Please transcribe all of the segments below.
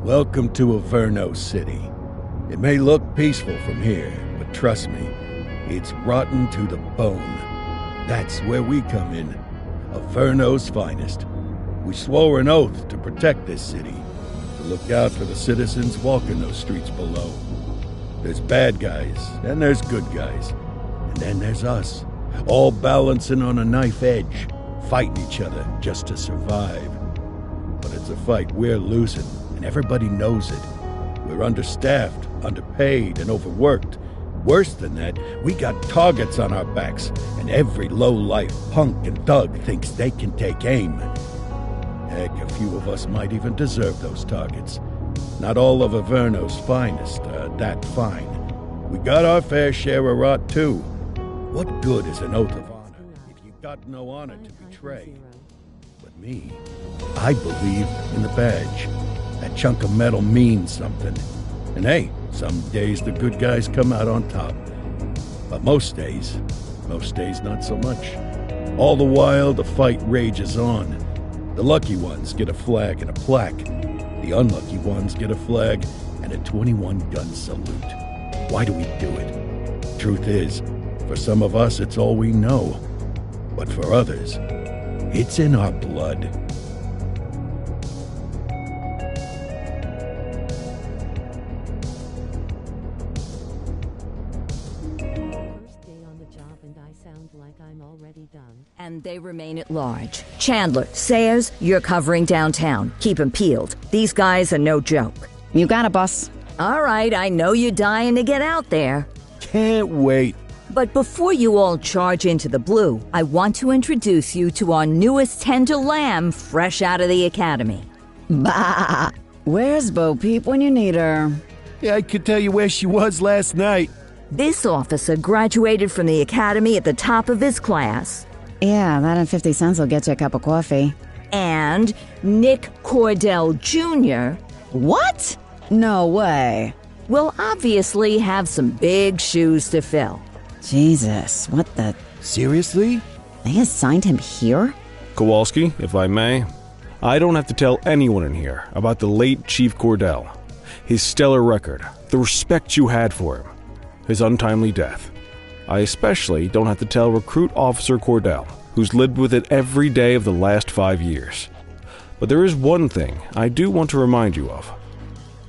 Welcome to Averno City. It may look peaceful from here, but trust me, it's rotten to the bone. That's where we come in. Averno's finest. We swore an oath to protect this city, to look out for the citizens walking those streets below. There's bad guys, and there's good guys. And then there's us, all balancing on a knife edge, fighting each other just to survive. But it's a fight we're losing, and everybody knows it. We're understaffed, underpaid, and overworked. Worse than that, we got targets on our backs, and every low-life punk and thug thinks they can take aim. Heck, a few of us might even deserve those targets. Not all of Averno's finest are that fine. We got our fair share of rot, too. What good is an oath of honor if you got no honor to betray? But me, I believe in the badge. That chunk of metal means something. And hey, some days the good guys come out on top. But most days not so much. All the while, the fight rages on. The lucky ones get a flag and a plaque. The unlucky ones get a flag and a 21-gun salute. Why do we do it? Truth is, for some of us, it's all we know. But for others, it's in our blood. And they remain at large. Chandler, Sayers, you're covering downtown. Keep 'em peeled. These guys are no joke. You got it, boss. All right, I know you're dying to get out there. Can't wait. But before you all charge into the blue, I want to introduce you to our newest tender lamb fresh out of the academy. Bah! Where's Bo Peep when you need her? Yeah, I could tell you where she was last night. This officer graduated from the academy at the top of his class. Yeah, that and 50 cents will get you a cup of coffee. And Nick Cordell Jr. What? No way. will obviously have some big shoes to fill. Jesus, what the... Seriously? They assigned him here? Kowalski, if I may, I don't have to tell anyone in here about the late Chief Cordell, his stellar record, the respect you had for him, his untimely death. I especially don't have to tell Recruit Officer Cordell, who's lived with it every day of the last 5 years. But there is one thing I do want to remind you of.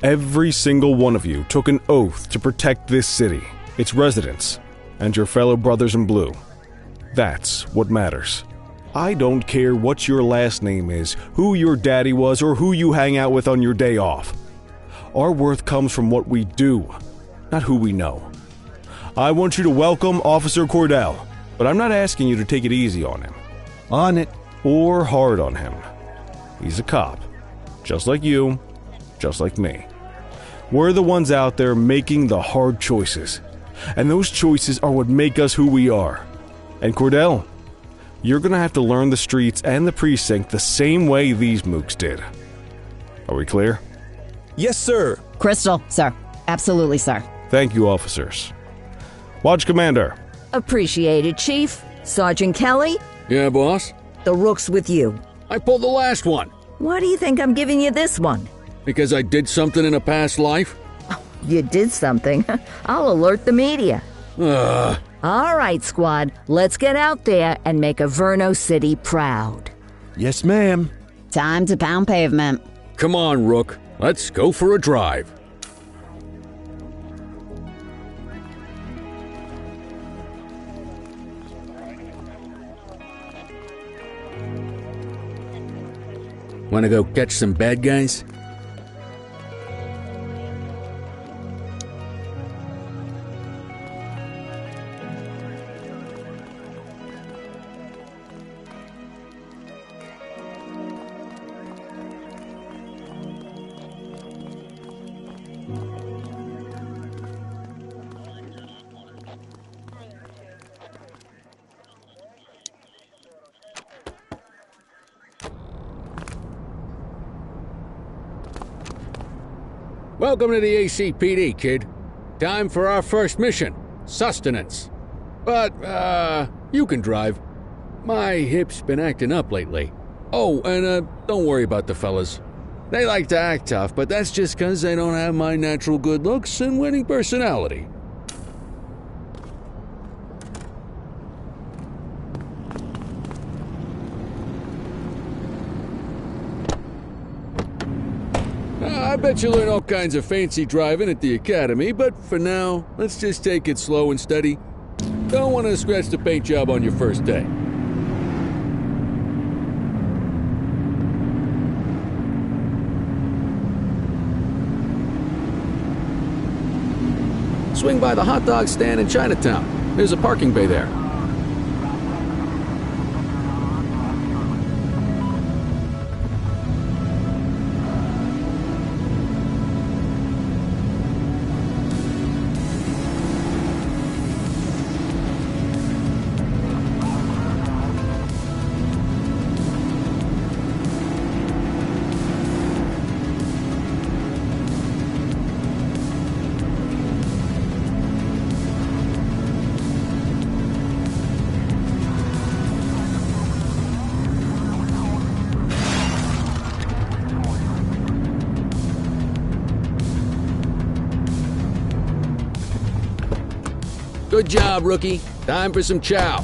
Every single one of you took an oath to protect this city, its residents, and your fellow brothers in blue. That's what matters. I don't care what your last name is, who your daddy was, or who you hang out with on your day off. Our worth comes from what we do, not who we know. I want you to welcome Officer Cordell, but I'm not asking you to take it easy on him. On it. Or hard on him. He's a cop, just like you, just like me. We're the ones out there making the hard choices, and those choices are what make us who we are. And Cordell, you're gonna have to learn the streets and the precinct the same way these mooks did. Are we clear? Yes, sir. Crystal, sir. Absolutely, sir. Thank you, officers. Watch Commander. Appreciated, Chief. Sergeant Kelly, Yeah, boss? the rook's with you. I pulled the last one. Why do you think I'm giving you this one? Because I did something in a past life? You did something. I'll alert the media. Ugh. All right, squad. Let's get out there and make Averno City proud. Yes, ma'am. Time to pound pavement. Come on, Rook. Let's go for a drive. Wanna go catch some bad guys? Welcome to the ACPD, kid. Time for our first mission, sustenance. But, you can drive. My hip's been acting up lately. Oh, and, don't worry about the fellas. They like to act tough, but that's just because they don't have my natural good looks and winning personality. I bet you learn all kinds of fancy driving at the academy, but for now, let's just take it slow and steady. Don't want to scratch the paint job on your first day. Swing by the hot dog stand in Chinatown. There's a parking bay there. Good job, rookie. Time for some chow.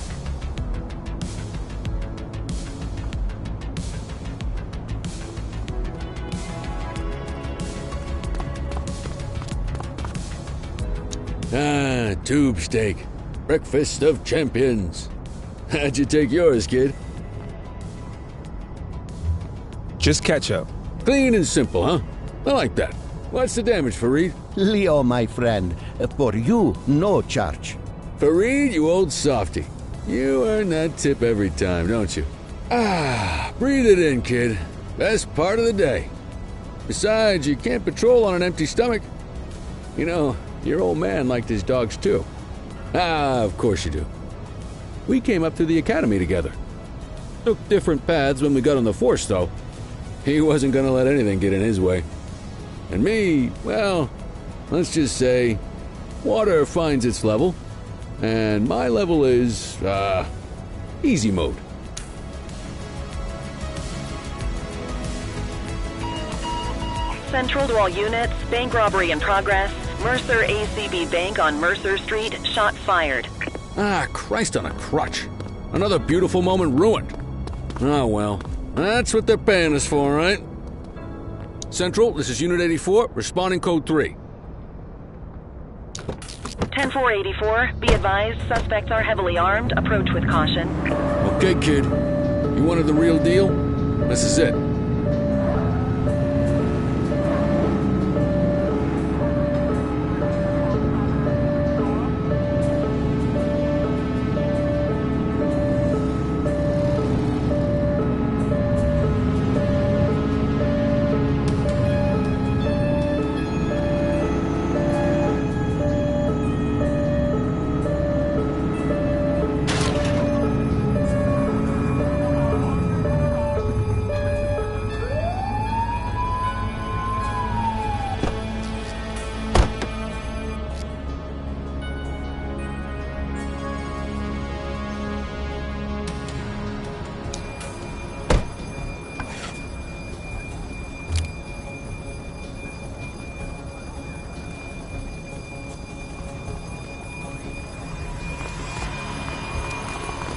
Tube steak. Breakfast of champions. How'd you take yours, kid? Just ketchup. Clean and simple, huh? I like that. What's the damage, Fareed? Leo, my friend, for you, no charge. Fareed, you old softy. You earn that tip every time, don't you? Breathe it in, kid. Best part of the day. Besides, you can't patrol on an empty stomach. You know, your old man liked his dogs too. Of course you do. We came up through the academy together. Took different paths when we got on the force, though. He wasn't gonna let anything get in his way. And me, well, let's just say, water finds its level, and my level is, easy mode. Central to all units, bank robbery in progress. Mercer ACB Bank on Mercer Street, shot fired. Christ on a crutch. Another beautiful moment ruined. Oh well, that's what they're paying us for, right? Central, this is Unit 84, responding code 3. 10-484, be advised, suspects are heavily armed. Approach with caution. Okay, kid. You wanted the real deal? This is it.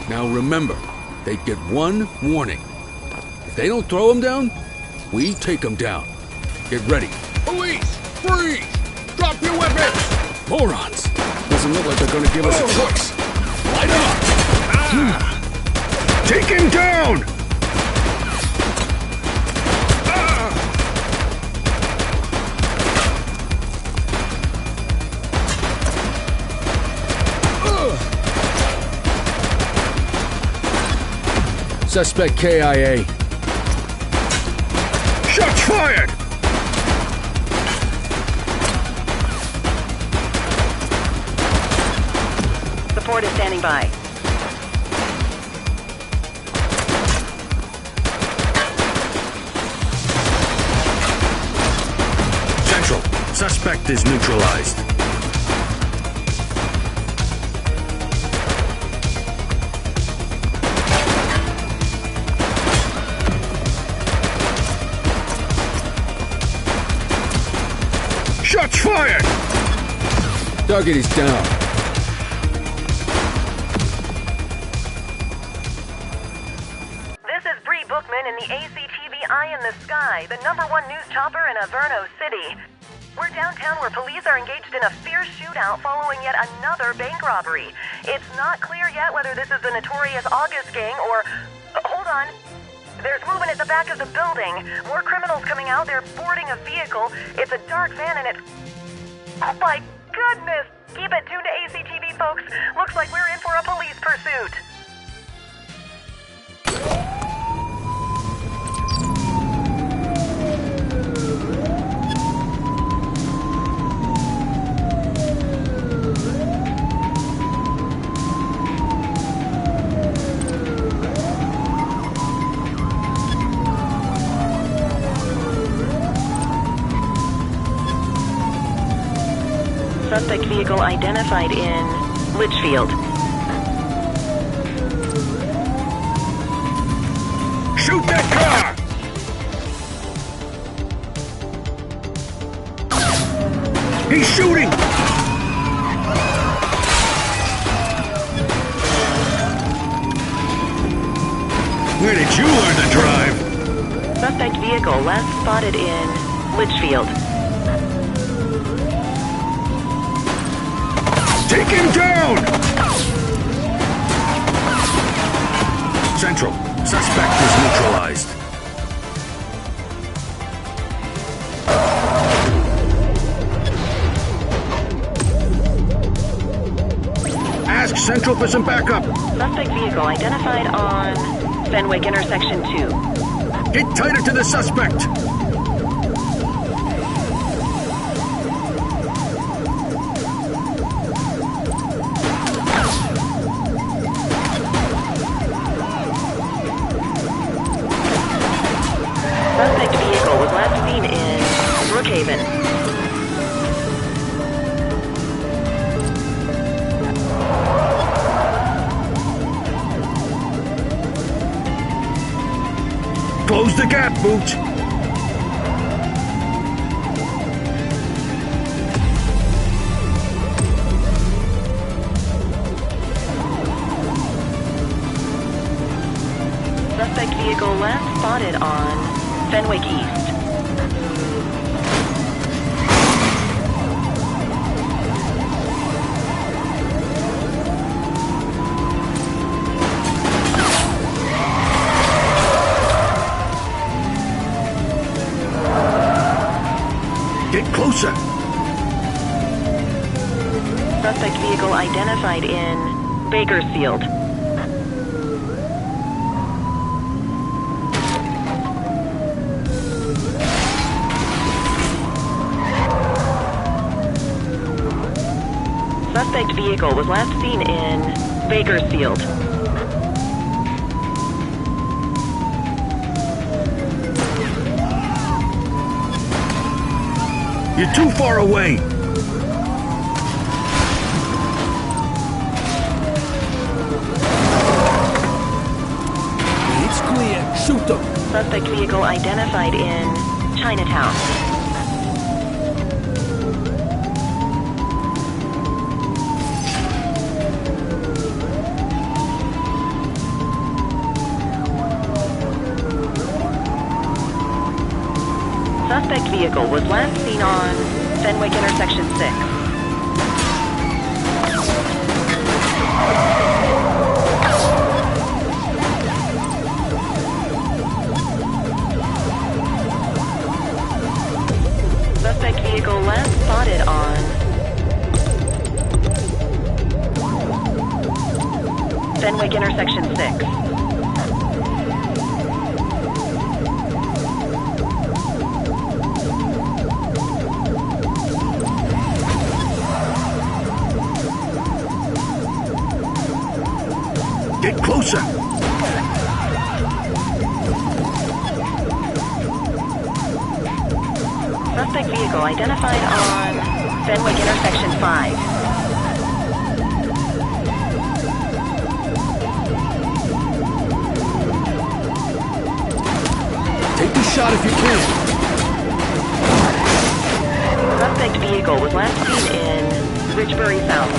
Now remember, they get one warning. If they don't throw them down, we take them down. Get ready. Police! Freeze! Drop your weapons! Morons! Doesn't look like they're gonna give us a choice. Light up! Take him down! Suspect KIA. Shots fired! Support is standing by. Central, suspect is neutralized. Shots fired! Target is down. This is Bree Bookman in the ACTV Eye in the Sky, the #1 news chopper in Averno City. We're downtown where police are engaged in a fierce shootout following yet another bank robbery. It's not clear yet whether this is the notorious August gang or... hold on. There's movement at the back of the building. More criminals coming out. They're boarding a vehicle. It's a dark van and it's... oh my goodness! Keep it tuned to ACTV, folks. Looks like we're in for a police pursuit. Suspect vehicle identified in Litchfield. Shoot that car! He's shooting! Where did you learn to drive? Suspect vehicle last spotted in Litchfield. Take him down! Central, suspect is neutralized. Ask Central for some backup. Suspect vehicle identified on Fenwick intersection 2. Get tighter to the suspect. Suspect vehicle was last seen in Brookhaven. Close the gap, Boots. Suspect vehicle last spotted on Fenwick East. Get closer. Suspect vehicle identified in Bakersfield. Suspect vehicle was last seen in Bakersfield. You're too far away. It's clear. Shoot them. Suspect vehicle identified in Chinatown. Suspect vehicle was last seen on Fenwick intersection 6. Suspect vehicle last spotted on Fenwick intersection 6. Get closer. Suspect vehicle identified on Fenwick intersection 5. Take the shot if you can. Suspect Suspect vehicle was last seen in Richbury South.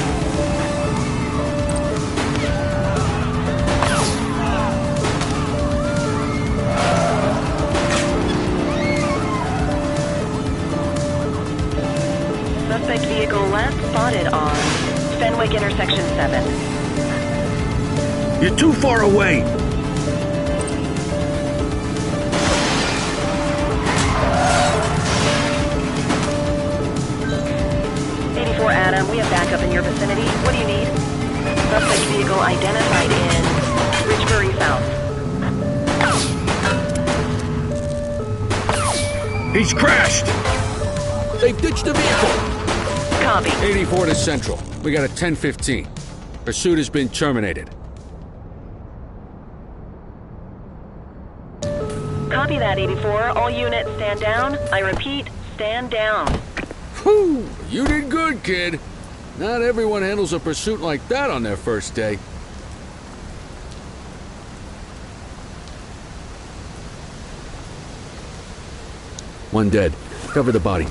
Suspect vehicle last spotted on Fenwick Intersection 7. You're too far away. Adam, we have backup in your vicinity. What do you need? Suspect vehicle identified in Richbury South. He's crashed. They've ditched the vehicle. Copy. 84 to Central. We got a 10:15. Pursuit has been terminated. Copy that, 84. All units stand down. I repeat, stand down. Whew, you did good, kid. Not everyone handles a pursuit like that on their first day. One dead. Cover the body.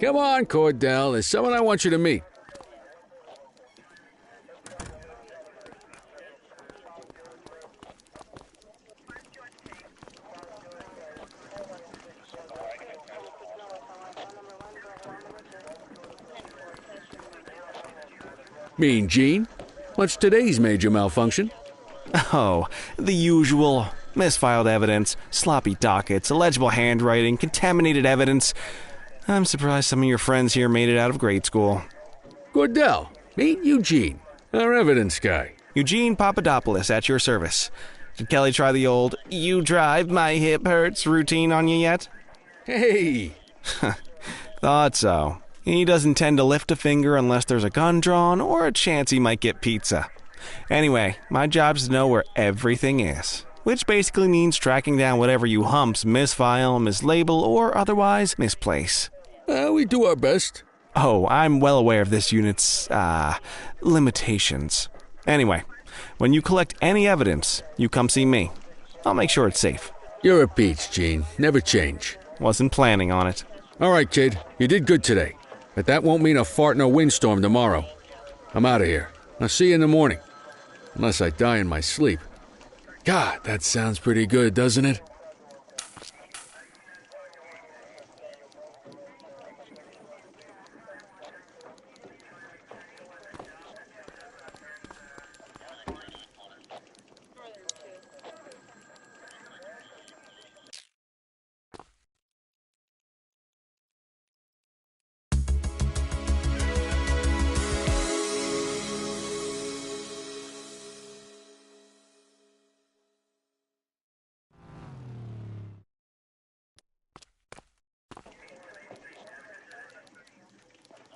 Come on, Cordell. There's someone I want you to meet. Mean Gene? What's today's major malfunction? Oh, the usual. Misfiled evidence, sloppy dockets, illegible handwriting, contaminated evidence. I'm surprised some of your friends here made it out of grade school. Cordell, meet Eugene, our evidence guy. Eugene Papadopoulos at your service. Did Kelly try the old, "you drive, my hip hurts" routine on you yet? Hey! Thought so. He doesn't tend to lift a finger unless there's a gun drawn or a chance he might get pizza. Anyway, my job's to know where everything is, which basically means tracking down whatever you humps misfile, mislabel, or otherwise misplace. We do our best. Oh, I'm well aware of this unit's, limitations. Anyway, when you collect any evidence, you come see me. I'll make sure it's safe. You're a peach, Gene. Never change. Wasn't planning on it. All right, kid. You did good today. But that won't mean a fart in a windstorm tomorrow. I'm out of here. I'll see you in the morning. Unless I die in my sleep. God, that sounds pretty good, doesn't it?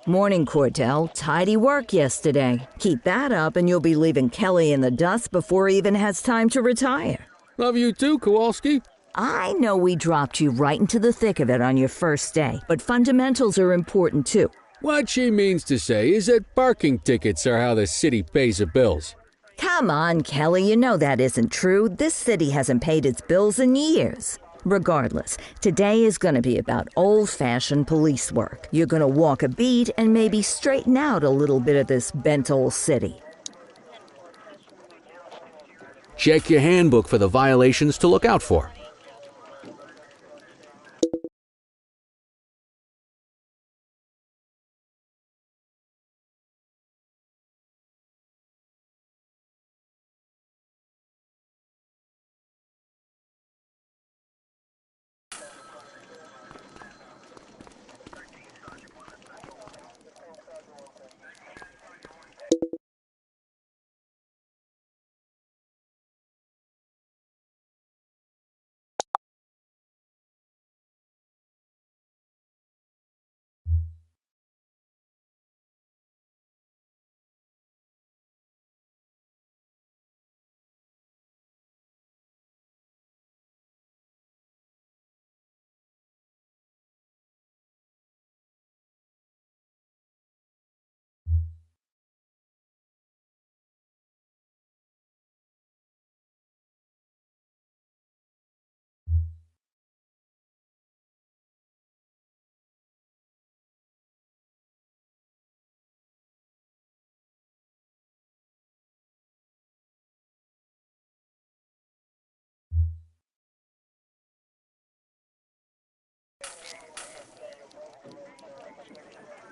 Morning, Cordell. Tidy work yesterday. Keep that up and you'll be leaving Kelly in the dust before he even has time to retire. Love you too, Kowalski. I know we dropped you right into the thick of it on your first day, but fundamentals are important too. What she means to say is that parking tickets are how the city pays the bills. Come on, Kelly, you know that isn't true. This city hasn't paid its bills in years. Regardless, today is going to be about old-fashioned police work. You're going to walk a beat and maybe straighten out a little bit of this bent old city. Check your handbook for the violations to look out for.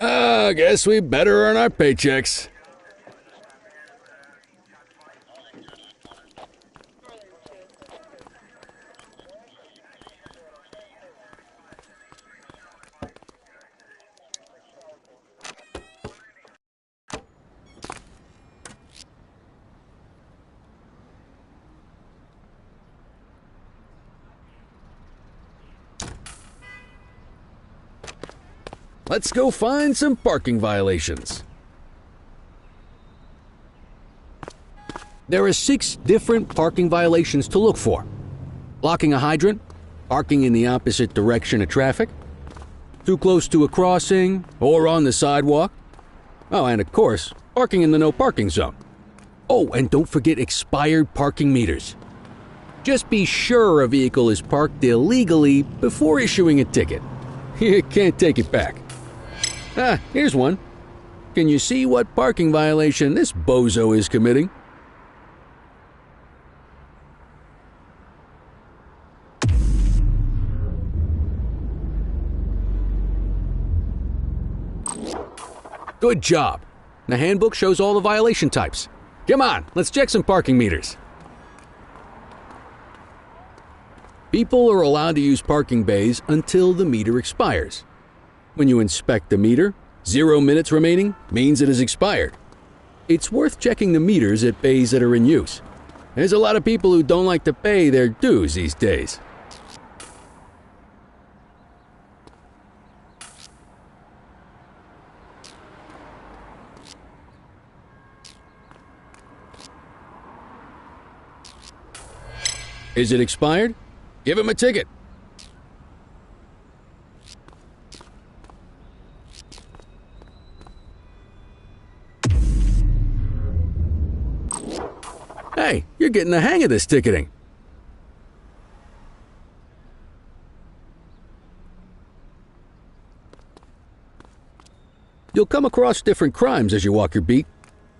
I guess we better earn our paychecks. Let's go find some parking violations. There are 6 different parking violations to look for. Blocking a hydrant, parking in the opposite direction of traffic, too close to a crossing or on the sidewalk. Oh, and of course, parking in the no parking zone. Oh, and don't forget expired parking meters. Just be sure a vehicle is parked illegally before issuing a ticket. You can't take it back. Ah, here's one. Can you see what parking violation this bozo is committing? Good job. The handbook shows all the violation types. Come on, let's check some parking meters. People are allowed to use parking bays until the meter expires. When you inspect the meter, 0 minutes remaining means it is expired. It's worth checking the meters at bays that are in use. There's a lot of people who don't like to pay their dues these days. Is it expired? Give him a ticket. Hey, you're getting the hang of this ticketing. You'll come across different crimes as you walk your beat.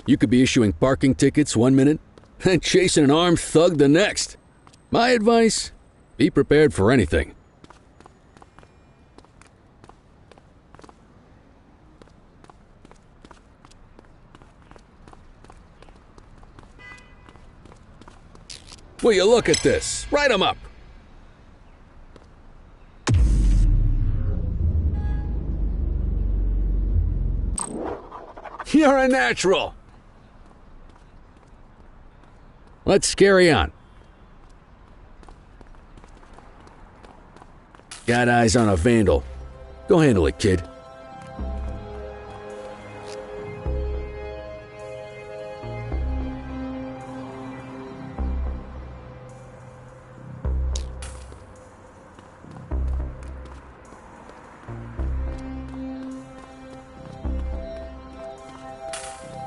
You could be issuing parking tickets 1 minute and chasing an armed thug the next. My advice, be prepared for anything. Will you look at this? Write 'em up. You're a natural. Let's carry on. Got eyes on a vandal. Go handle it, kid.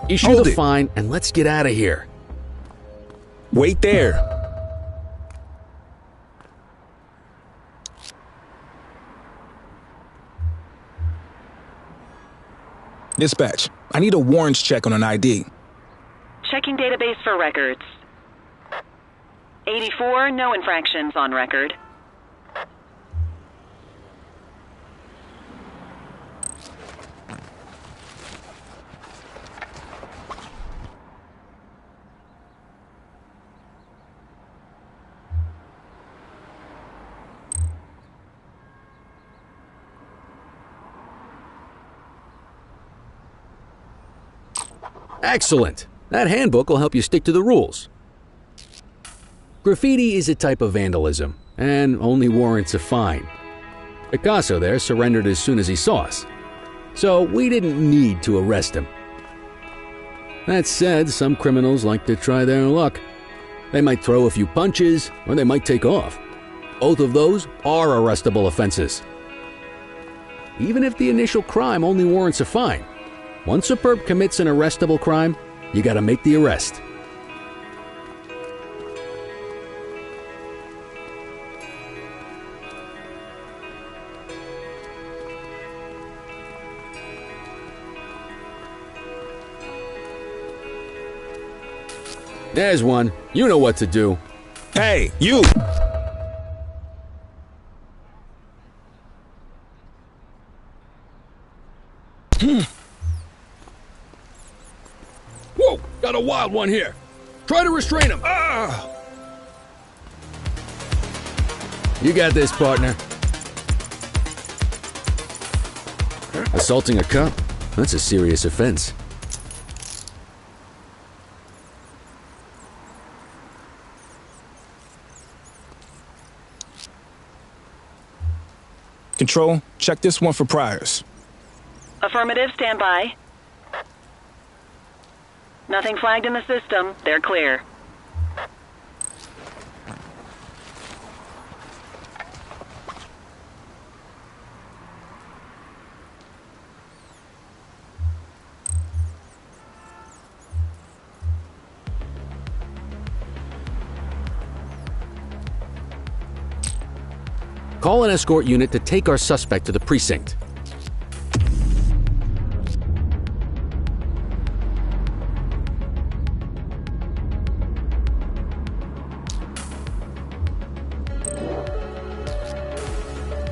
Issue Hold the it. fine and let's get out of here. Wait there. Dispatch, I need a warrants check on an ID. Checking database for records. 84, no infractions on record. Excellent. That handbook will help you stick to the rules. Graffiti is a type of vandalism, and only warrants a fine. Picasso there surrendered as soon as he saw us, so we didn't need to arrest him. That said, some criminals like to try their luck. They might throw a few punches, or they might take off. Both of those are arrestable offenses. Even if the initial crime only warrants a fine, once a perp commits an arrestable crime, you gotta make the arrest. There's one. You know what to do. Hey, you! Whoa! Got a wild one here. Try to restrain him. You got this, partner. Assaulting a cop? That's a serious offense. Control, check this one for priors. Affirmative, stand by. Nothing flagged in the system. They're clear. Call an escort unit to take our suspect to the precinct.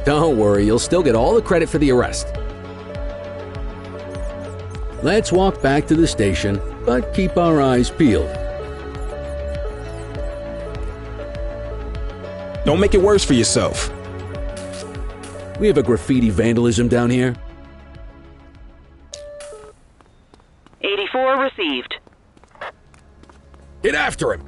Don't worry, you'll still get all the credit for the arrest. Let's walk back to the station, but keep our eyes peeled. Don't make it worse for yourself. We have a graffiti vandalism down here. 84 received. Get after him!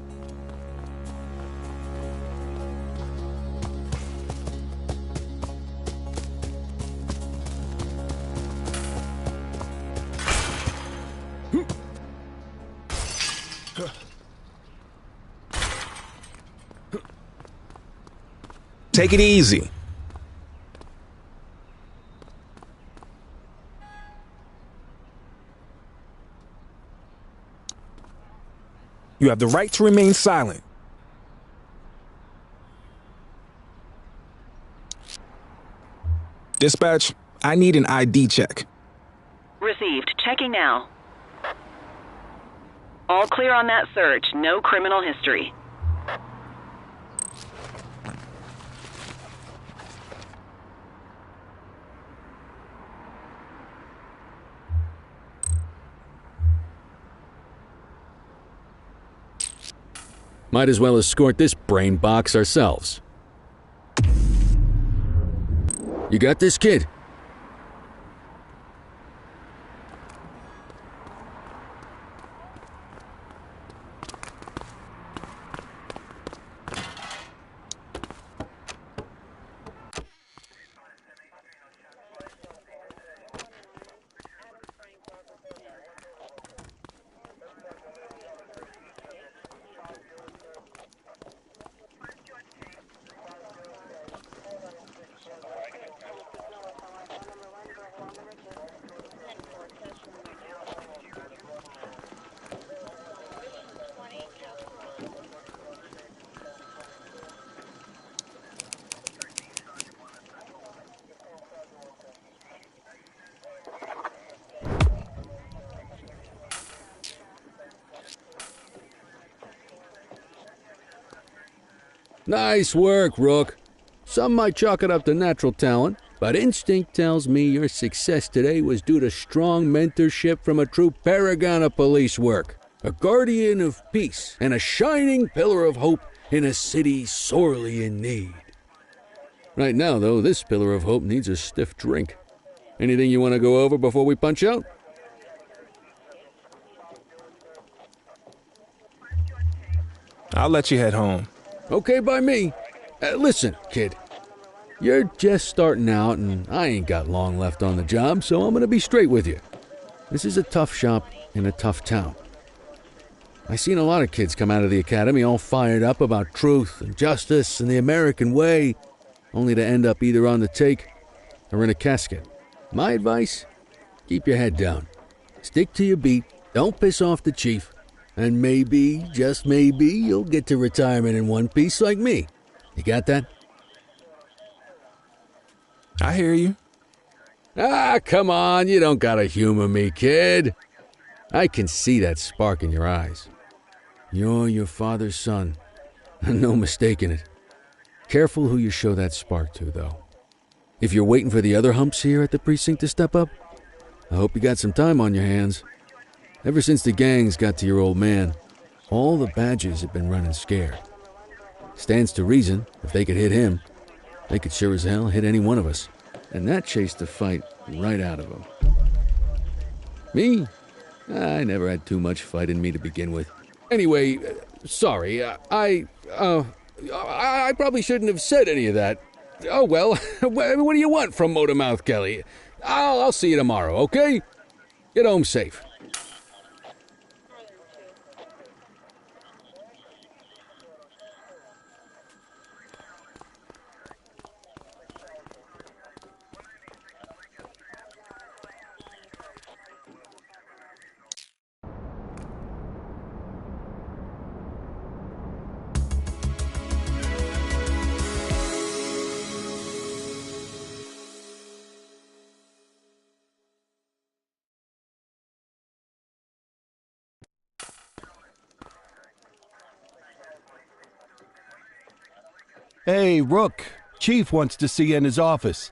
Take it easy. You have the right to remain silent. Dispatch, I need an ID check. Received. Checking now. All clear on that search. No criminal history. Might as well escort this brain box ourselves. You got this, kid? Nice work, Rook. Some might chalk it up to natural talent, but instinct tells me your success today was due to strong mentorship from a true paragon of police work, a guardian of peace, and a shining pillar of hope in a city sorely in need. Right now, though, this pillar of hope needs a stiff drink. Anything you want to go over before we punch out? I'll let you head home. Okay by me. Listen, kid. You're just starting out, and I ain't got long left on the job, so I'm gonna be straight with you. This is a tough shop in a tough town. I seen a lot of kids come out of the academy all fired up about truth and justice and the American way, only to end up either on the take or in a casket. My advice? Keep your head down. Stick to your beat, don't piss off the chief, and maybe, just maybe, you'll get to retirement in one piece like me. You got that? I hear you. Ah, come on, you don't gotta humor me, kid. I can see that spark in your eyes. You're your father's son, no mistaking it. Careful who you show that spark to, though. If you're waiting for the other humps here at the precinct to step up, I hope you got some time on your hands. Ever since the gangs got to your old man, all the badges have been running scared. Stands to reason, if they could hit him, they could sure as hell hit any one of us. And that chased the fight right out of them. Me? I never had too much fight in me to begin with. Anyway, sorry, I probably shouldn't have said any of that. Oh well, what do you want from Motormouth Kelly? I'll see you tomorrow, okay? Get home safe. Hey, Rook. Chief wants to see you in his office.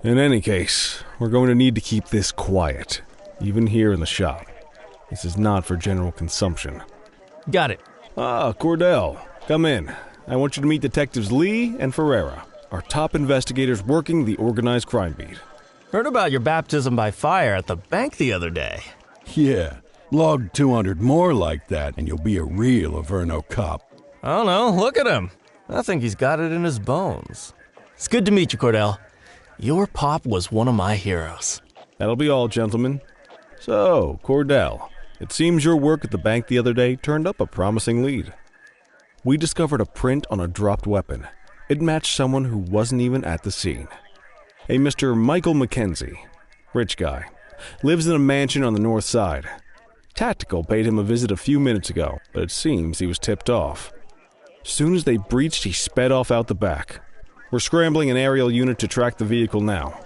In any case, we're going to need to keep this quiet, even here in the shop. This is not for general consumption. Got it. Ah, Cordell, come in. I want you to meet Detectives Lee and Ferreira, our top investigators working the organized crime beat. Heard about your baptism by fire at the bank the other day. Yeah, log 200 more like that and you'll be a real Averno cop. I don't know, look at him. I think he's got it in his bones. It's good to meet you, Cordell. Your pop was one of my heroes. That'll be all, gentlemen. So, Cordell, it seems your work at the bank the other day turned up a promising lead. We discovered a print on a dropped weapon. It matched someone who wasn't even at the scene. A Mr. Michael McKenzie, rich guy, lives in a mansion on the north side. Tactical paid him a visit a few minutes ago, but it seems he was tipped off. Soon as they breached, he sped off out the back. We're scrambling an aerial unit to track the vehicle now.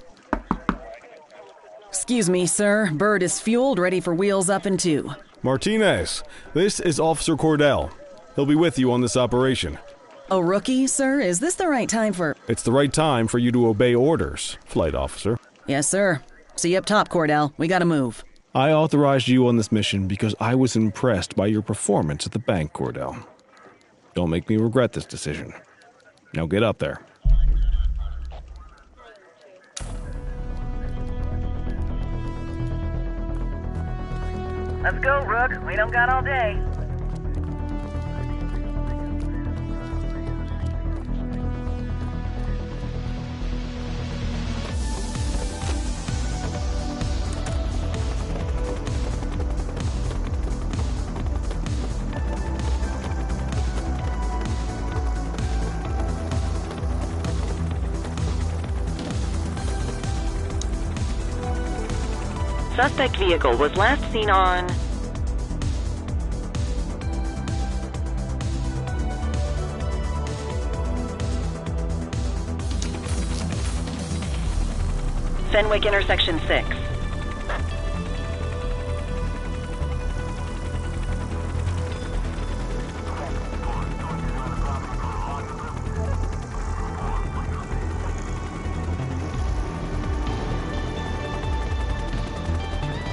Excuse me, sir. Bird is fueled, ready for wheels up in 2. Martinez, this is Officer Cordell. He'll be with you on this operation. A rookie, sir? Is this the right time for... It's the right time for you to obey orders, flight officer. Yes, sir. See you up top, Cordell. We gotta move. I authorized you on this mission because I was impressed by your performance at the bank, Cordell. Don't make me regret this decision. Now get up there. Let's go, Rook. We don't got all day. Suspect vehicle was last seen on... Fenwick intersection 6.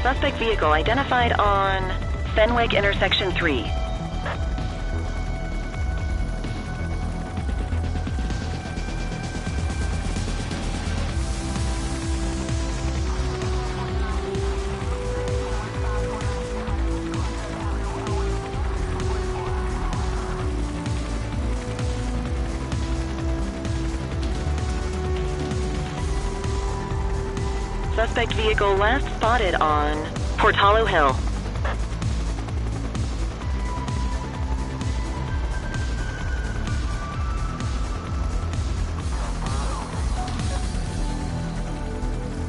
Suspect vehicle identified on Fenwick intersection 3. Suspect vehicle last spotted on Portalo Hill.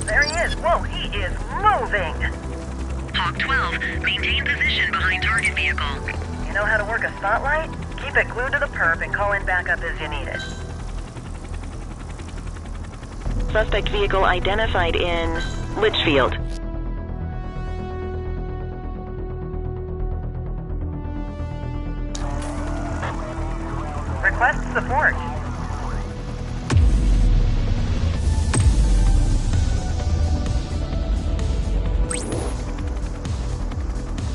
There he is. Whoa, he is moving. Hawk 12, maintain position behind target vehicle. You know how to work a spotlight? Keep it glued to the perp and call in backup as you need it. Suspect vehicle identified in Litchfield. Request support.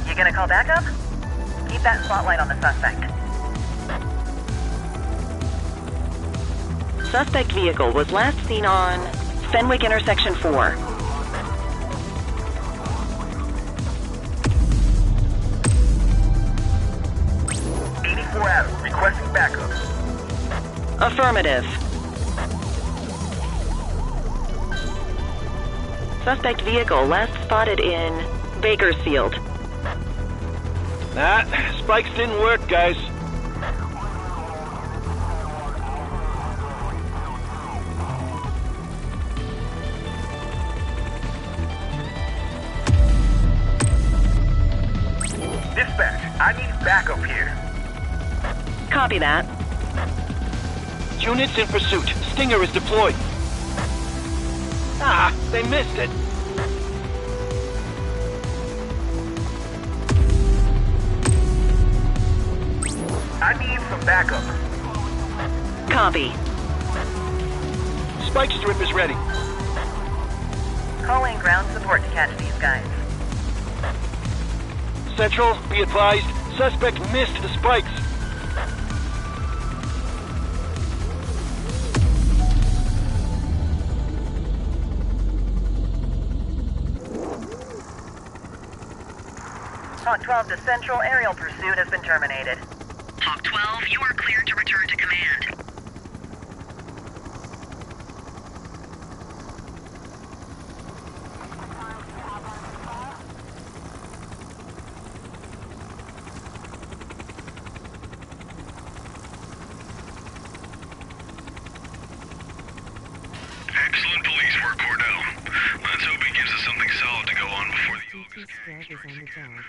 You gonna call backup? Keep that spotlight on the suspect. Suspect vehicle was last seen on Fenwick intersection 4. Adam, requesting backup. Affirmative. Suspect vehicle last spotted in Bakersfield. Spikes didn't work, guys. Dispatch, I need backup here. Copy that. Units in pursuit. Stinger is deployed. They missed it. I need some backup. Copy. Spike strip is ready. Calling ground support to catch these guys. Central, be advised, suspect missed the spikes. Hawk 12 to Central, aerial pursuit has been terminated. Hawk 12, you are cleared to return to command. Excellent police work, Cordell. Let's hope he gives us something solid to go on before the August carriage strikes again.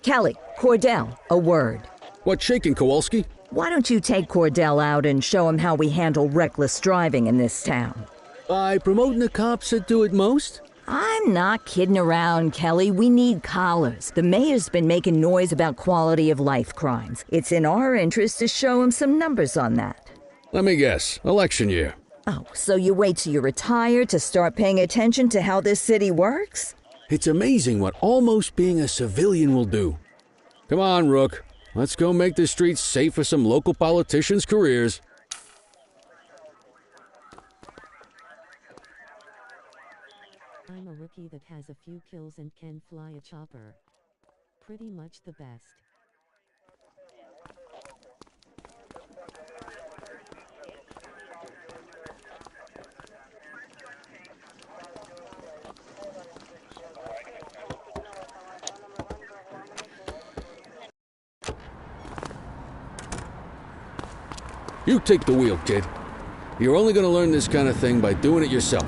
Kelly, Cordell, a word. What's shaking, Kowalski? Why don't you take Cordell out and show him how we handle reckless driving in this town? By promoting the cops that do it most? I'm not kidding around, Kelly. We need collars. The mayor's been making noise about quality of life crimes. It's in our interest to show him some numbers on that. Let me guess. Election year. Oh, so you wait till you retire to start paying attention to how this city works? It's amazing what almost being a civilian will do. Come on, Rook. Let's go make the streets safe for some local politicians' careers. I'm a rookie that has a few kills and can fly a chopper. Pretty much the best. You take the wheel, kid. You're only going to learn this kind of thing by doing it yourself.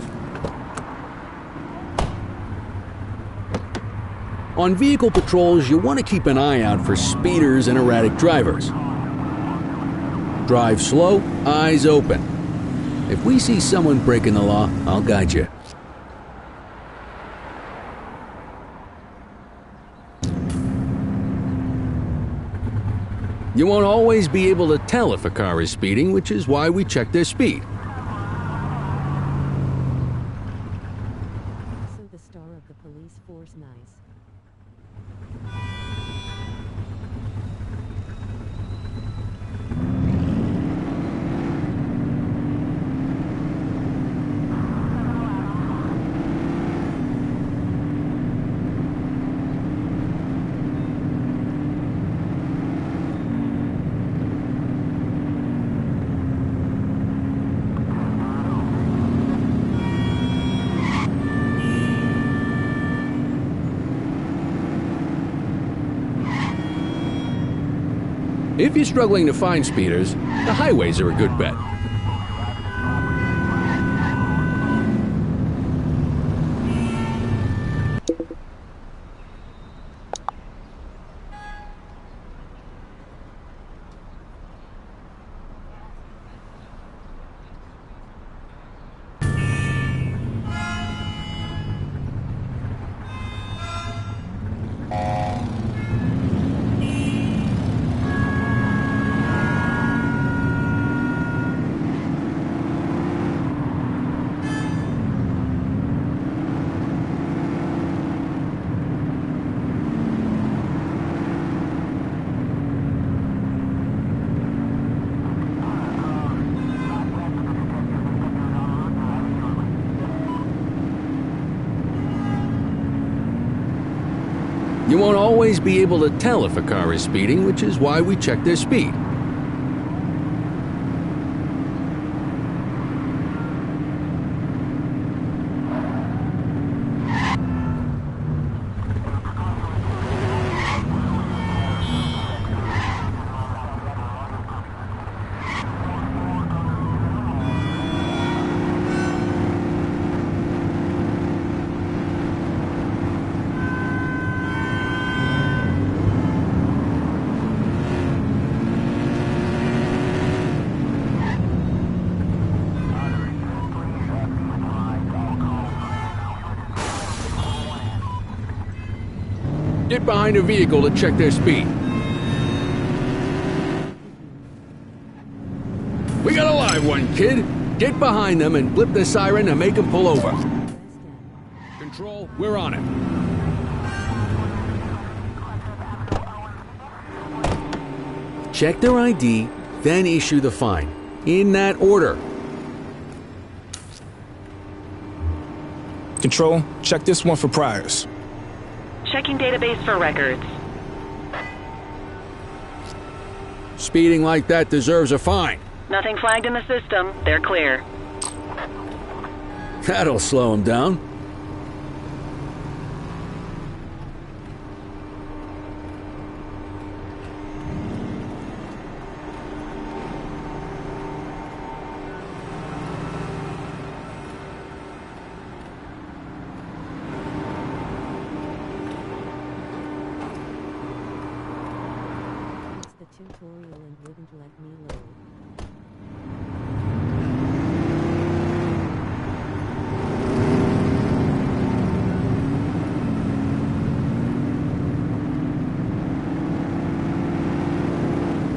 On vehicle patrols, you want to keep an eye out for speeders and erratic drivers. Drive slow, eyes open. If we see someone breaking the law, I'll guide you. You won't always be able to tell if a car is speeding, which is why we check their speed. So the star of the police force, nice. If you're struggling to find speeders, the highways are a good bet. You won't always be able to tell if a car is speeding, which is why we check their speed. Get behind a vehicle to check their speed. We got a live one, kid. Get behind them and blip the siren to make them pull over. Control, we're on it. Check their ID, then issue the fine. In that order. Control, check this one for priors. Checking database for records. Speeding like that deserves a fine. Nothing flagged in the system. They're clear. That'll slow them down. The tutorial and wouldn't let me load.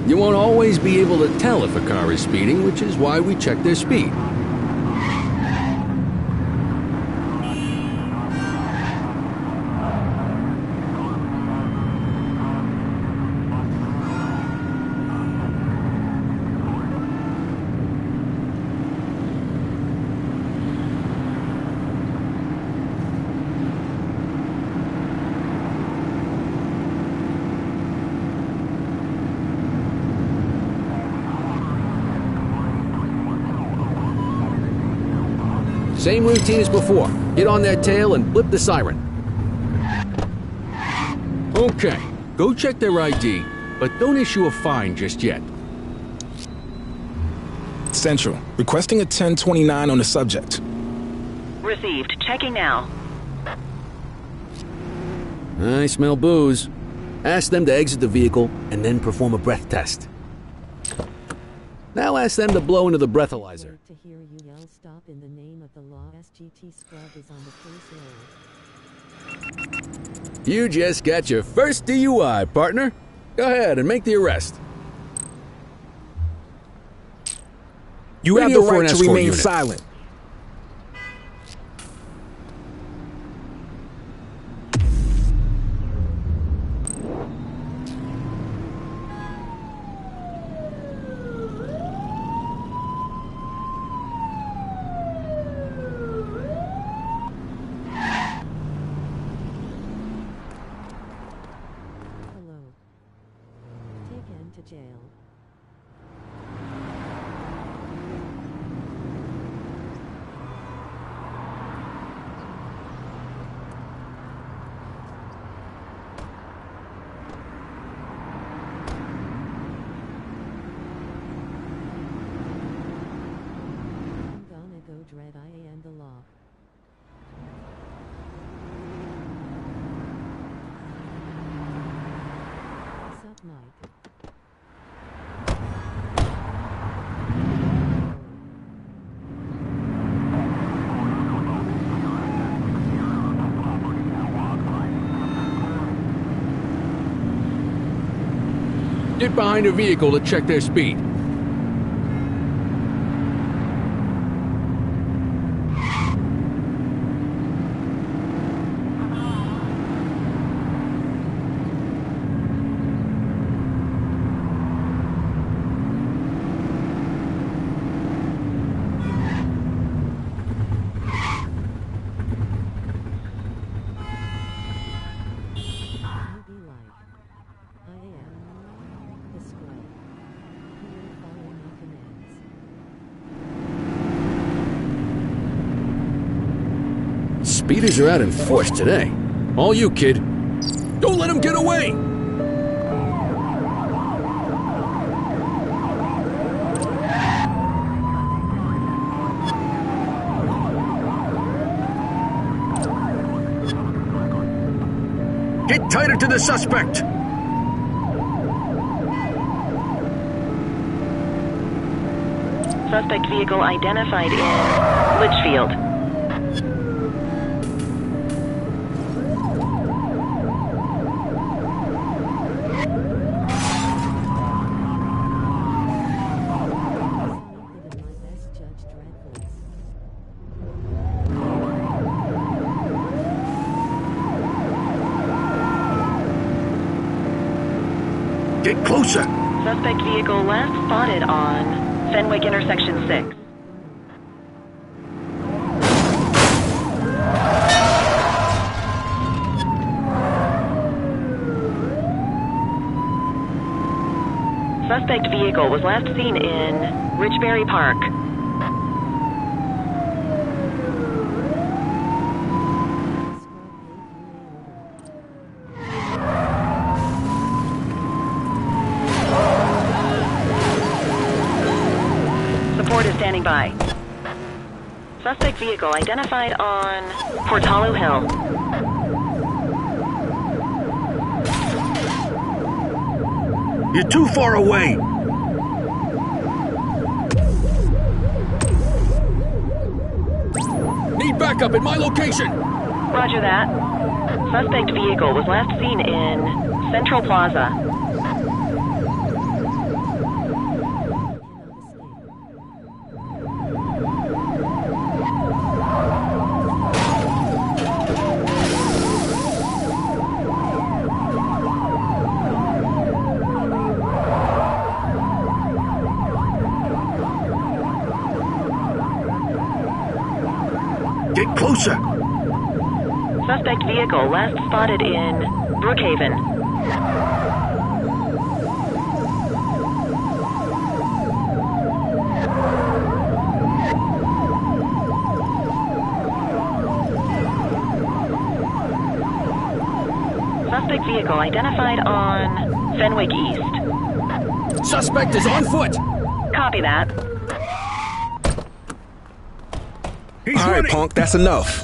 You won't always be able to tell if a car is speeding, which is why we check their speed. Same routine as before. Get on their tail and blip the siren. Okay, go check their ID, but don't issue a fine just yet. Central, requesting a 1029 on the subject. Received. Checking now. I smell booze. Ask them to exit the vehicle and then perform a breath test. Now ask them to blow into the breathalyzer. To hear you yell stop in the name of the law. SGT Scrub is on the case roll. You just got your first DUI, partner. Go ahead and make the arrest. You have Radio the for an right to escort remain unit. silent. Hello. Taken to jail. I'm gonna go dread I am the law. Sup, Mike? Get behind a vehicle to check their speed. You be like, I am the Scrub. You will follow my commands. Speeders are out in force today. All you, kid. Don't let them get away! Get tighter to the suspect! Suspect vehicle identified in Litchfield. Live in my best Judge Dredd voice. Get closer! Suspect vehicle last spotted on Fenwick intersection 6. Suspect vehicle was last seen in Richbury Park. Support is standing by. Suspect vehicle identified on Portalo Hill. You're too far away! Need backup at my location! Roger that. Suspect vehicle was last seen in Central Plaza. Get closer! Suspect vehicle last spotted in Brookhaven. Suspect vehicle identified on Fenwick East. Suspect is on foot! Copy that. He's All right, running! punk, that's enough.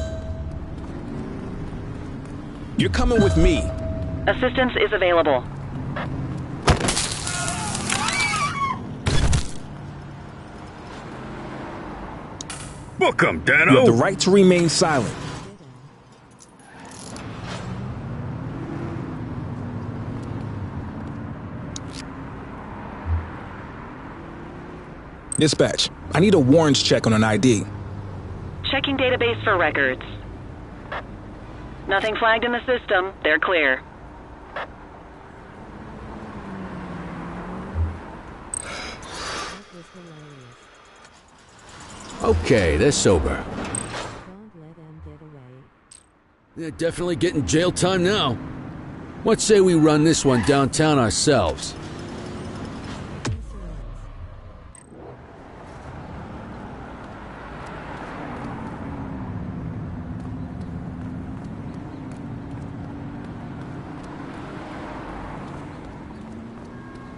You're coming with me. Assistance is available. Book 'em, Dano! You have the right to remain silent. Dispatch, I need a warrants check on an ID. Checking database for records. Nothing flagged in the system. They're clear. Okay, they're sober. Don't let them get away. They're definitely getting jail time now. What say we run this one downtown ourselves?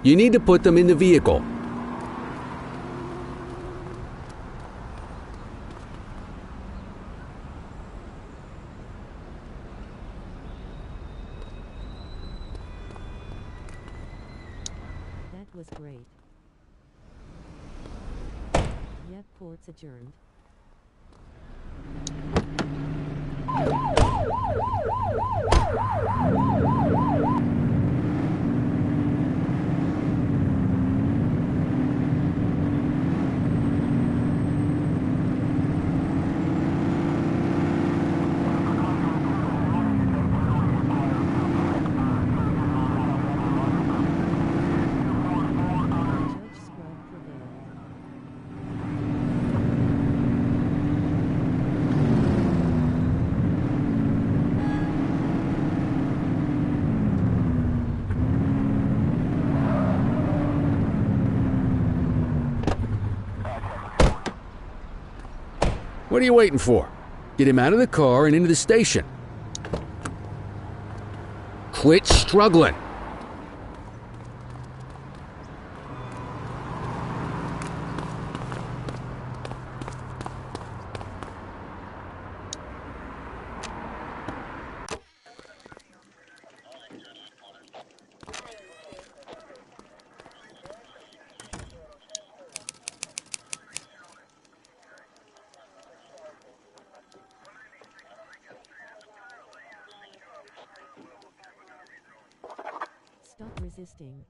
You need to put them in the vehicle. That was great. Yep, court's adjourned. Judge Scrub prevailed. What are you waiting for? Get him out of the car and into the station. Quit struggling. Stop resisting.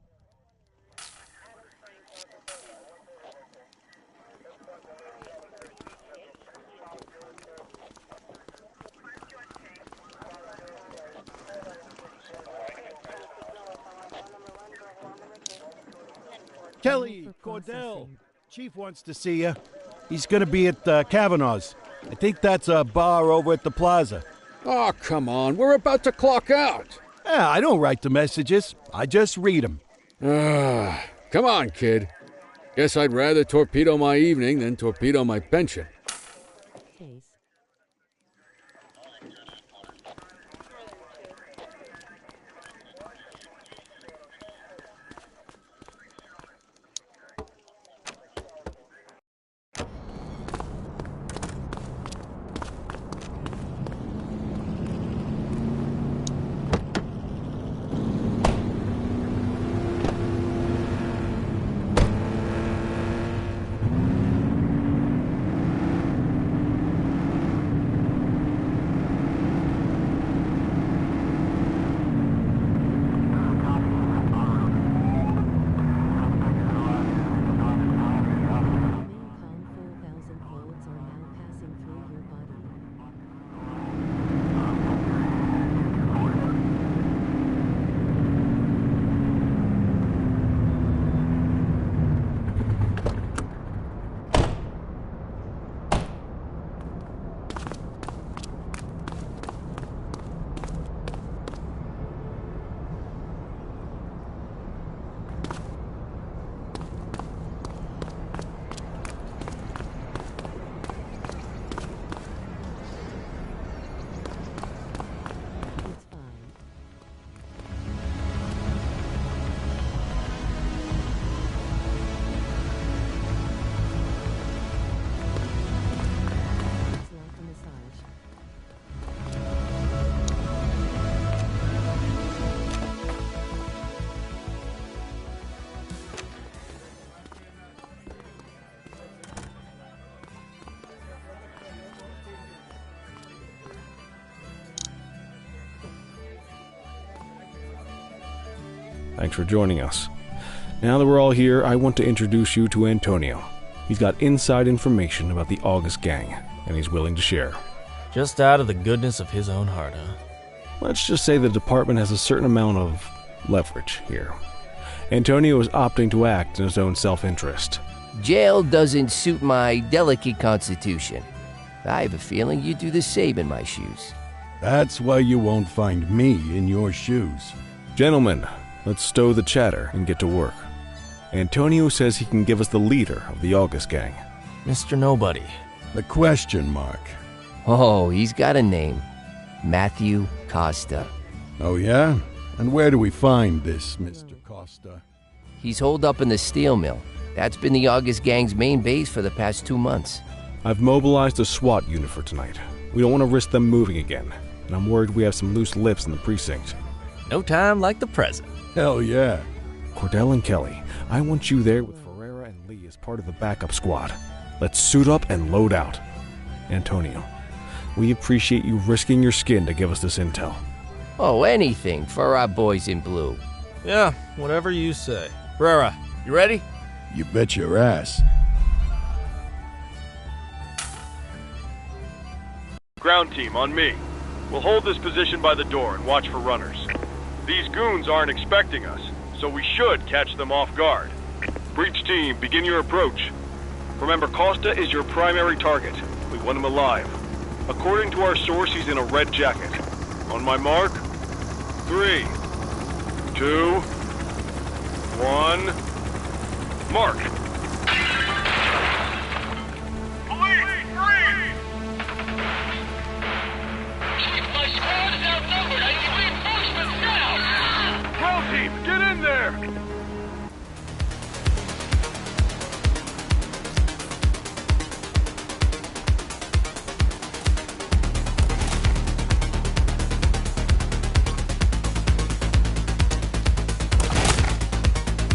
Kelly, For Cordell, processing. Chief wants to see you. He's going to be at Kavanaugh's. I think that's a bar over at the plaza. Oh, come on. We're about to clock out. Yeah, I don't write the messages. I just read them. Come on, kid. Guess I'd rather torpedo my evening than torpedo my pension. Case. Thanks for joining us. Now that we're all here, I want to introduce you to Antonio. He's got inside information about the August gang, and he's willing to share. Just out of the goodness of his own heart, huh? Let's just say the department has a certain amount of leverage here. Antonio is opting to act in his own self-interest. Jail doesn't suit my delicate constitution. I have a feeling you'd do the same in my shoes. That's why you won't find me in your shoes. Gentlemen, let's stow the chatter and get to work. Antonio says he can give us the leader of the August gang. Mr. Nobody. The question mark. Oh, he's got a name. Matthew Costa. Oh, yeah? And where do we find this Mr. Costa? He's holed up in the steel mill. That's been the August gang's main base for the past 2 months. I've mobilized a SWAT unit for tonight. We don't want to risk them moving again, and I'm worried we have some loose lips in the precinct. No time like the present. Hell yeah. Cordell and Kelly, I want you there with Ferreira and Lee as part of the backup squad. Let's suit up and load out. Antonio, we appreciate you risking your skin to give us this intel. Oh, anything for our boys in blue. Yeah, whatever you say. Ferreira, you ready? You bet your ass. Ground team, on me. We'll hold this position by the door and watch for runners. These goons aren't expecting us, so we should catch them off guard. Breach team, begin your approach. Remember, Costa is your primary target. We want him alive. According to our source, he's in a red jacket. On my mark, 3, 2, 1, mark! Police, freeze! My squad is outnumbered. I need reinforcements now! Ground team, get in there!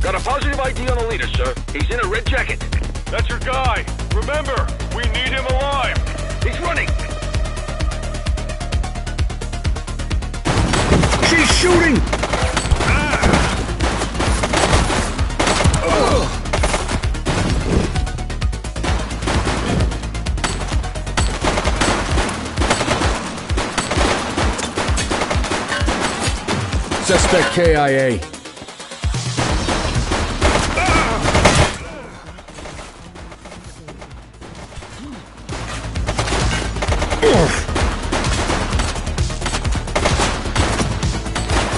Got a positive ID on the leader, sir. He's in a red jacket. That's your guy. Remember, we need him alive. He's running. She's shooting! Suspect KIA.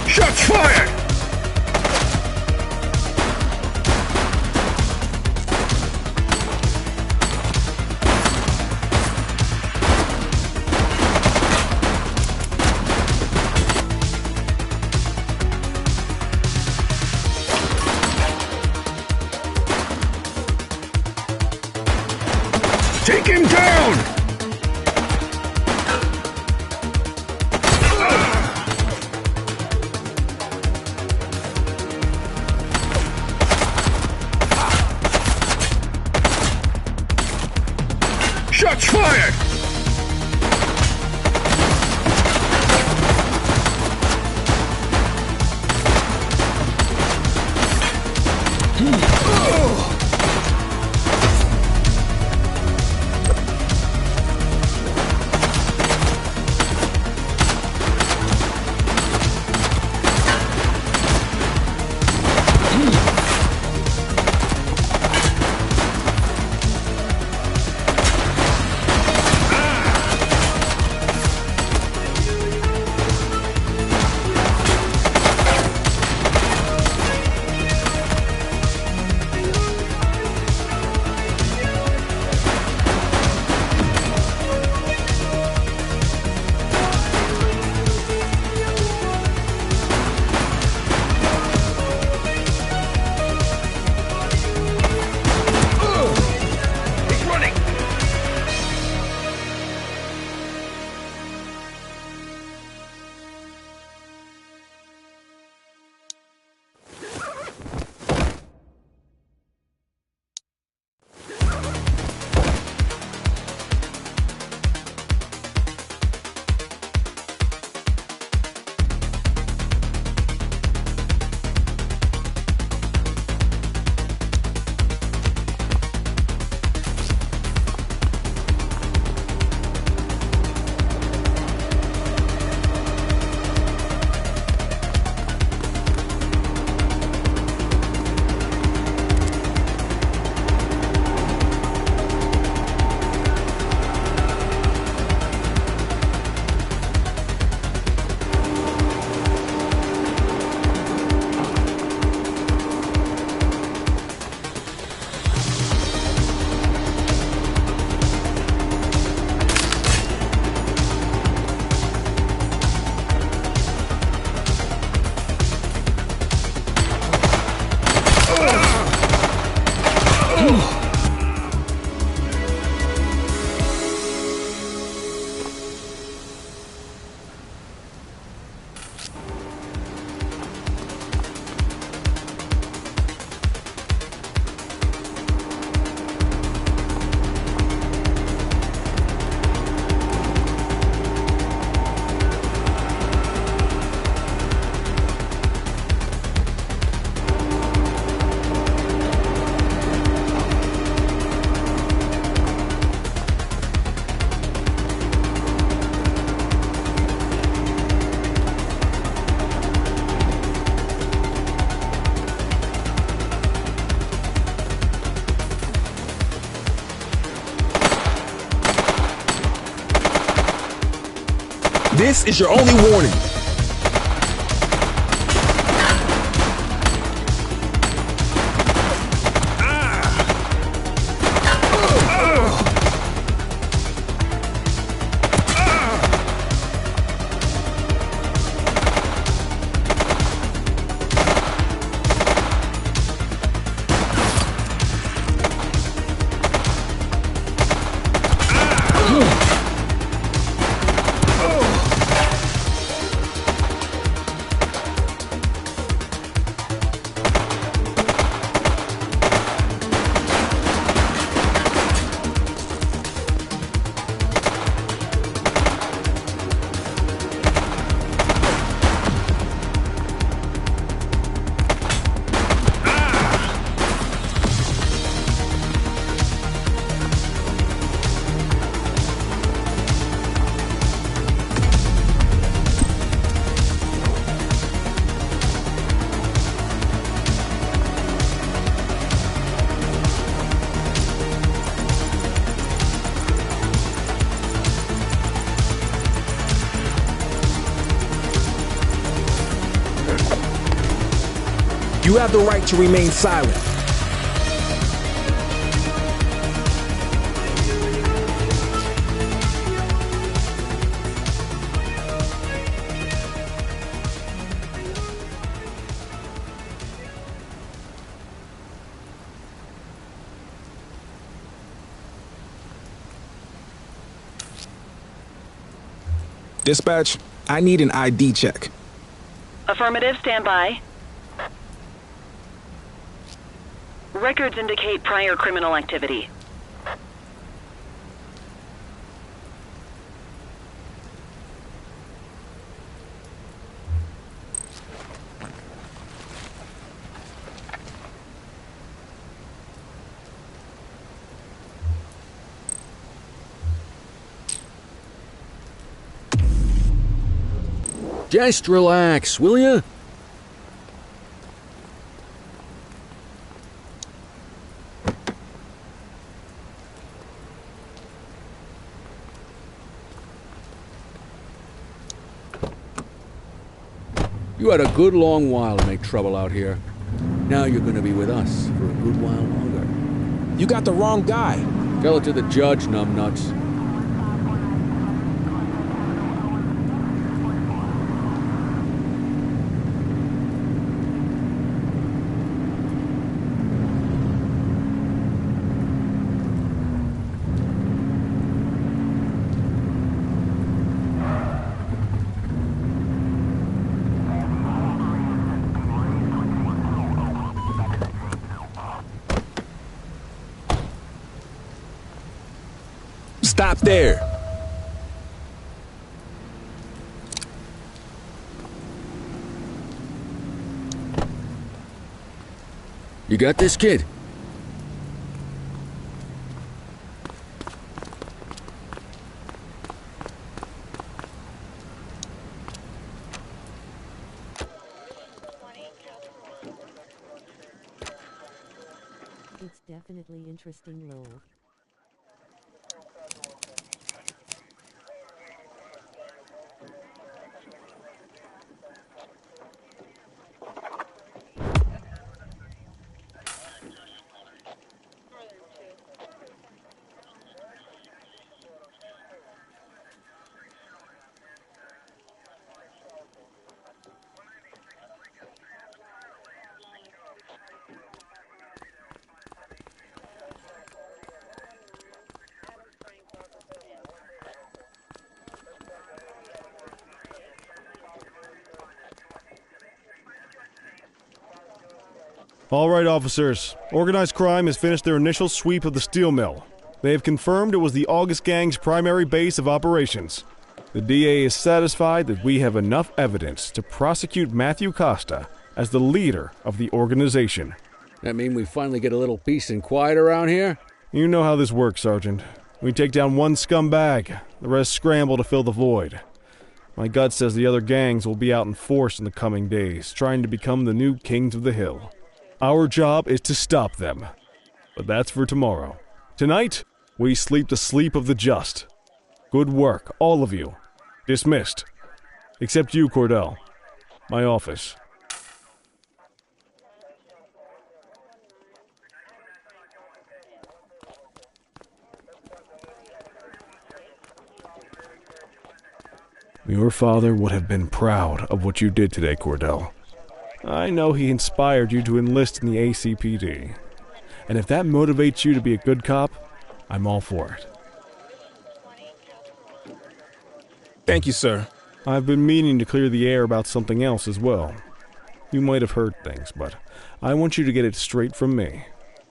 Shots fired! Take him down! Shots fired! This is your only warning. You have the right to remain silent. Dispatch, I need an ID check. Affirmative, stand by. Records indicate prior criminal activity. Just relax, will ya? You had a good long while to make trouble out here. Now you're gonna be with us for a good while longer. You got the wrong guy. Tell it to the judge, numbnuts. Stop there. You got this, kid? It's definitely interesting, lol. All right, officers. Organized crime has finished their initial sweep of the steel mill. They have confirmed it was the August Gang's primary base of operations. The DA is satisfied that we have enough evidence to prosecute Matthew Costa as the leader of the organization. That mean we finally get a little peace and quiet around here? You know how this works, Sergeant. We take down one scumbag, the rest scramble to fill the void. My gut says the other gangs will be out in force in the coming days, trying to become the new kings of the hill. Our job is to stop them. But that's for tomorrow. Tonight, we sleep the sleep of the just. Good work, all of you. Dismissed. Except you, Cordell. My office. Your father would have been proud of what you did today, Cordell. I know he inspired you to enlist in the ACPD. And if that motivates you to be a good cop, I'm all for it. Thank you, sir. I've been meaning to clear the air about something else as well. You might have heard things, but I want you to get it straight from me.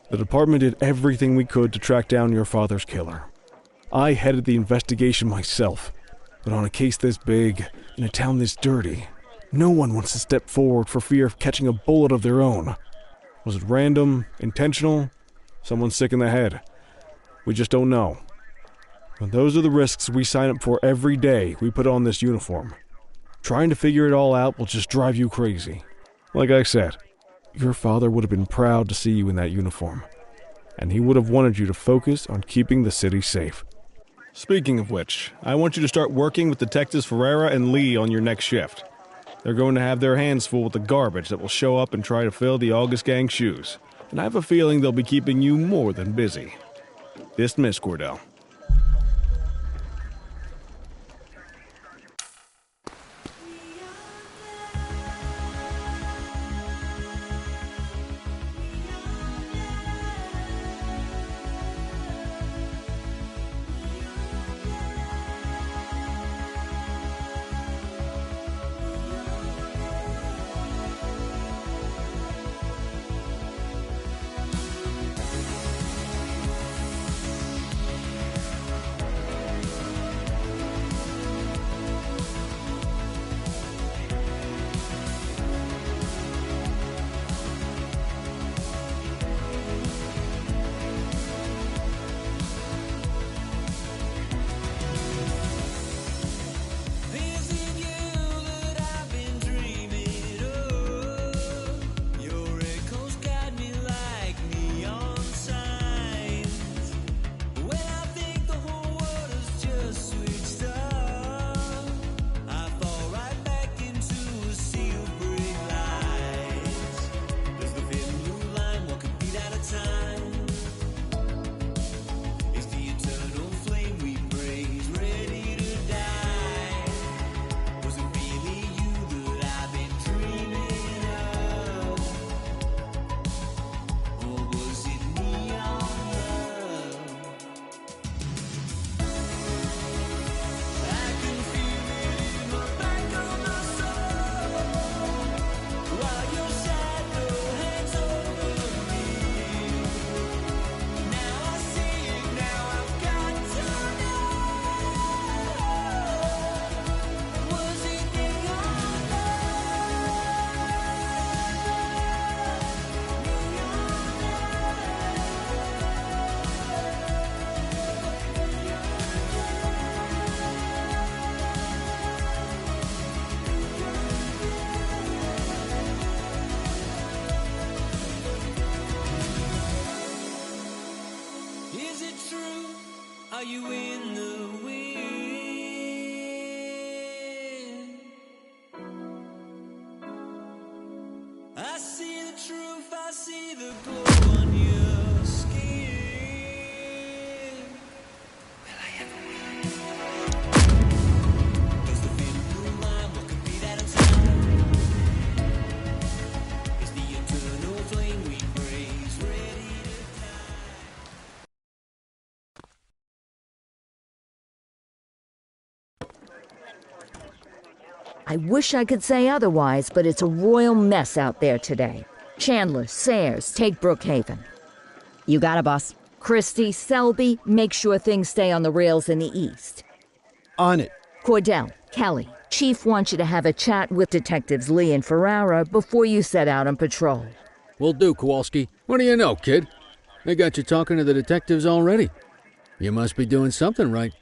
The department did everything we could to track down your father's killer. I headed the investigation myself, but on a case this big, in a town this dirty, no one wants to step forward for fear of catching a bullet of their own. Was it random, intentional, someone sick in the head? We just don't know. And those are the risks we sign up for every day we put on this uniform. Trying to figure it all out will just drive you crazy. Like I said, your father would have been proud to see you in that uniform, and he would have wanted you to focus on keeping the city safe. Speaking of which, I want you to start working with Detectives Ferreira and Lee on your next shift. They're going to have their hands full with the garbage that will show up and try to fill the August Gang's shoes, and I have a feeling they'll be keeping you more than busy. Dismiss, Cordell. Are you in the wind? I see the truth, I see the glow on your skin. Will I ever win? Does the thin blue line, what could be that inside? Is the eternal flame we praise ready to I wish I could say otherwise, but it's a royal mess out there today. Chandler, Sayers, take Brookhaven. You got it, boss. Christie, Selby, make sure things stay on the rails in the east. On it. Cordell, Kelly, Chief wants you to have a chat with Detectives Lee and Ferrara before you set out on patrol. Will do, Kowalski. What do you know, kid? They got you talking to the detectives already. You must be doing something right.